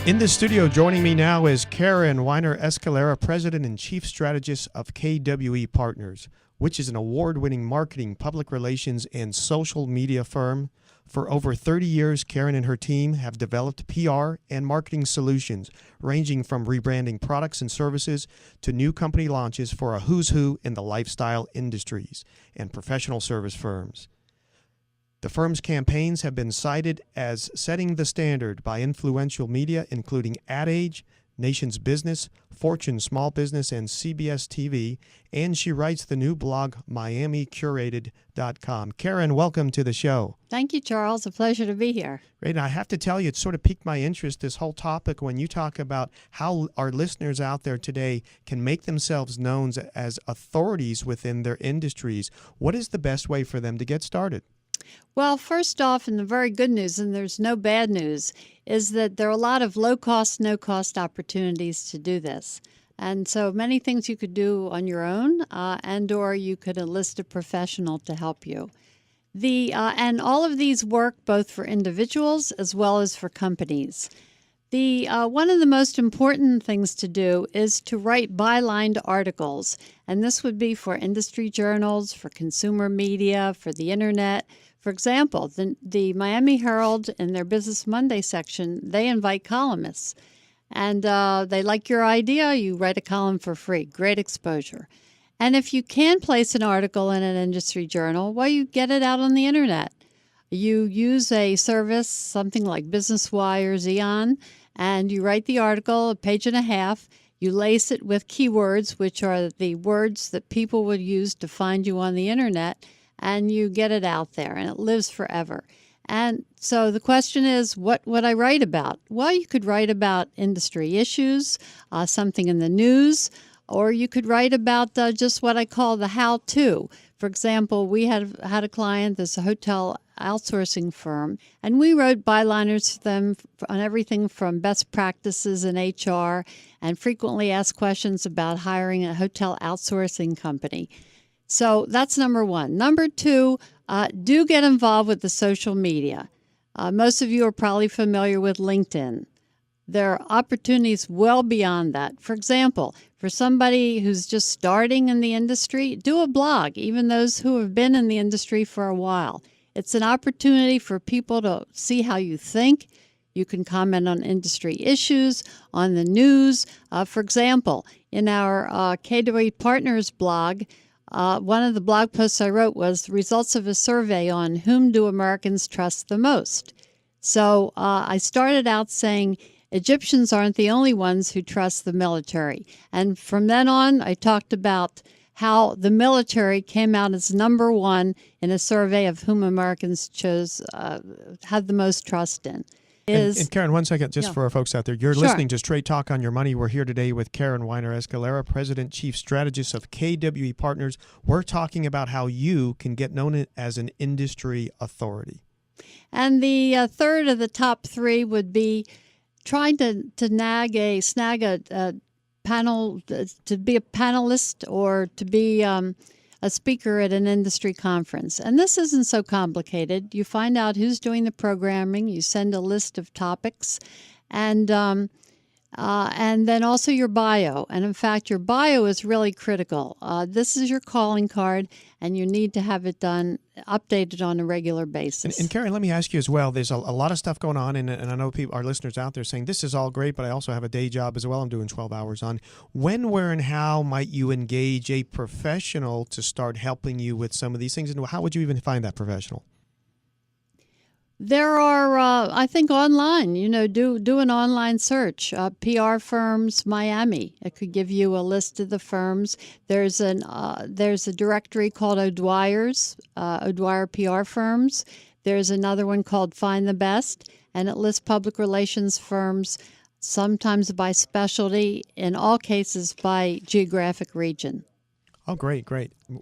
In the studio, joining me now is Karen Weiner, Escalera, President and Chief Strategist of KWE Partners, which is an award-winning marketing, public relations, and social media firm. For over 30 years, Karen and her team have developed PR and marketing solutions, ranging from rebranding products and services to new company launches for a who's who in the lifestyle industries and professional service firms. The firm's campaigns have been cited as setting the standard by influential media, including Ad Age, Nation's Business, Fortune Small Business, and CBS TV, and she writes the new blog, MiamiCurated.com. Karen, welcome to the show. Thank you, Charles. A pleasure to be here. Great. And I have to tell you, it sort of piqued my interest, this whole topic, when you talk about how our listeners out there today can make themselves known as authorities within their industries. What is the best way for them to get started? Well, first off, and the very good news, and there's no bad news, is that there are a lot of low-cost, no-cost opportunities to do this. And so many things you could do on your own, and or you could enlist a professional to help you. And all of these work both for individuals as well as for companies. One of the most important things to do is to write bylined articles, and this would be for industry journals, for consumer media, for the internet. For example, the Miami Herald in their Business Monday section, they invite columnists, and they like your idea, you write a column for free. Great exposure. And if you can place an article in an industry journal, well, you get it out on the internet. You use a service, something like Business Wire, Xeon, and you write the article, a page and a half. You lace it with keywords, which are the words that people would use to find you on the internet, and you get it out there, and it lives forever. And so the question is, what would I write about? Well, you could write about industry issues, something in the news, or you could write about just what I call the how-to. For example, we had a client that's a hotel outsourcing firm, and we wrote byliners for them on everything from best practices in HR and frequently asked questions about hiring a hotel outsourcing company. So that's number one. Number two, do get involved with the social media. Most of you are probably familiar with LinkedIn. There are opportunities well beyond that. For example, for somebody who's just starting in the industry, do a blog, even those who have been in the industry for a while. It's an opportunity for people to see how you think. You can comment on industry issues, on the news. For example, in our KWE Partners blog, one of the blog posts I wrote was the results of a survey on whom do Americans trust the most. So I started out saying Egyptians aren't the only ones who trust the military. And from then on, I talked about how the military came out as number one in a survey of whom Americans had the most trust in. And Karen, one second, just for our folks out there. You're Sure. listening to Straight Talk on Your Money. We're here today with Karen Weiner Escalera, President, Chief Strategist of KWE Partners. We're talking about how you can get known as an industry authority. And the third of the top three would be trying to snag a panel, to be a panelist or to be a speaker at an industry conference. And this isn't so complicated. You find out who's doing the programming, you send a list of topics, and then also your bio. And in fact, your bio is really critical. This is your calling card, and you need to have it updated on a regular basis. And Karen, let me ask you as well. There's a lot of stuff going on, and I know our listeners out there saying, this is all great, but I also have a day job as well. I'm doing 12 hours on. When, where, and how might you engage a professional to start helping you with some of these things? And how would you even find that professional? There are, I think, online. Do an online search. PR firms Miami. It could give you a list of the firms. There's a directory called O'Dwyer's, O'Dwyer PR firms. There's another one called Find the Best, and it lists public relations firms, sometimes by specialty, in all cases by geographic region. Oh, great.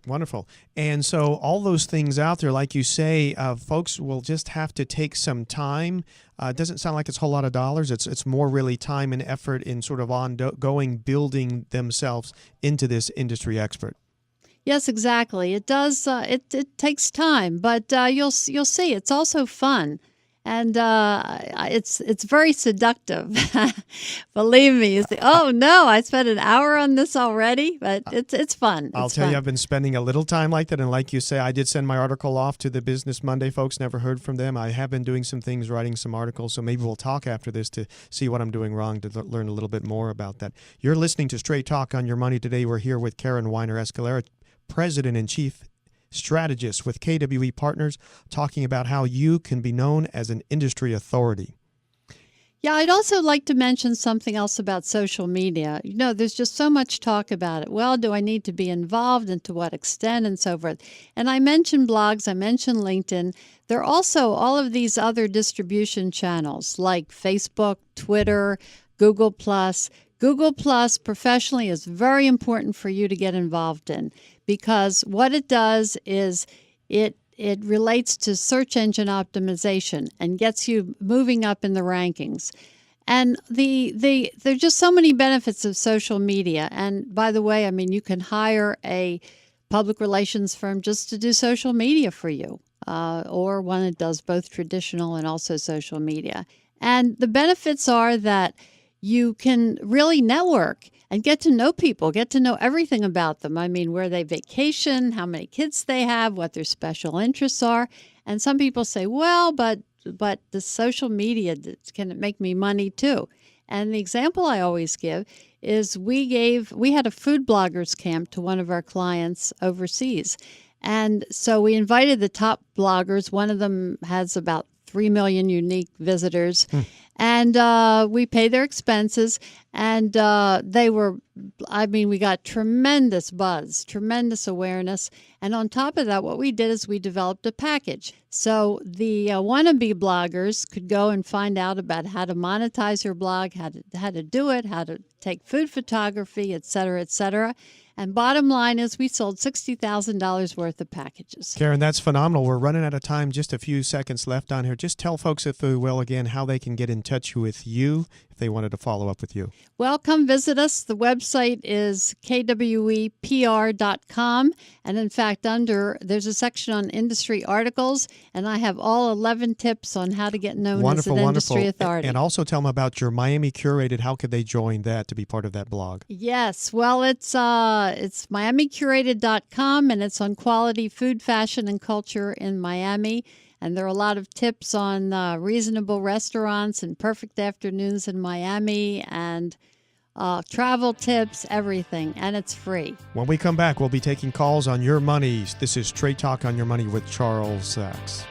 Wonderful. And so all those things out there, like you say, folks will just have to take some time. It doesn't sound like it's a whole lot of dollars. It's more really time and effort in sort of ongoing building themselves into this industry expert. Yes, exactly. It does. It takes time, but you'll see it's also fun. And it's very seductive. Believe me, you say, "Oh no, I spent an hour on this already," but it's fun. I'll tell you, I've been spending a little time like that, and like you say, I did send my article off to the Business Monday folks. Never heard from them. I have been doing some things, writing some articles, so maybe we'll talk after this to see what I'm doing wrong, to learn a little bit more about that. You're listening to Straight Talk on Your Money today. We're here with Karen Weiner Escalera, President and Chief Strategist with KWE Partners, talking about how you can be known as an industry authority. Yeah, I'd also like to mention something else about social media. There's just so much talk about it. Well, do I need to be involved, and to what extent, and so forth? And I mentioned blogs, I mentioned LinkedIn. There are also all of these other distribution channels like Facebook, Twitter, Google+. Google+ professionally is very important for you to get involved in, because what it does is it relates to search engine optimization and gets you moving up in the rankings. And there are just so many benefits of social media. And by the way, I mean, you can hire a public relations firm just to do social media for you, or one that does both traditional and also social media. And the benefits are that you can really network and get to know people, get to know everything about them. I mean, where they vacation, how many kids they have, what their special interests are. And some people say, well, but the social media can make me money too. And the example I always give is we had a food bloggers camp to one of our clients overseas. And so we invited the top bloggers. One of them has about 3 million unique visitors. And we pay their expenses. And we got tremendous buzz, tremendous awareness. And on top of that, what we did is we developed a package. So the wannabe bloggers could go and find out about how to monetize your blog, how to do it, how to take food photography, et cetera, et cetera. And bottom line is we sold $60,000 worth of packages. Karen, that's phenomenal. We're running out of time. Just a few seconds left on here. Just tell folks, if you will, again, how they can get in touch with you if they wanted to follow up with you. Well, come visit us. The website is kwepr.com. And in fact, there's a section on industry articles, and I have all 11 tips on how to get known as an industry authority. And also tell them about your Miami Curated. How could they join that to be part of that blog? Yes. Well, it's miamicurated.com, and it's on quality food, fashion, and culture in Miami. And there are a lot of tips on reasonable restaurants and perfect afternoons in Miami, and travel tips, everything. And it's free. When we come back, we'll be taking calls on your money. This is Straight Talk on Your Money with Charles Sachs.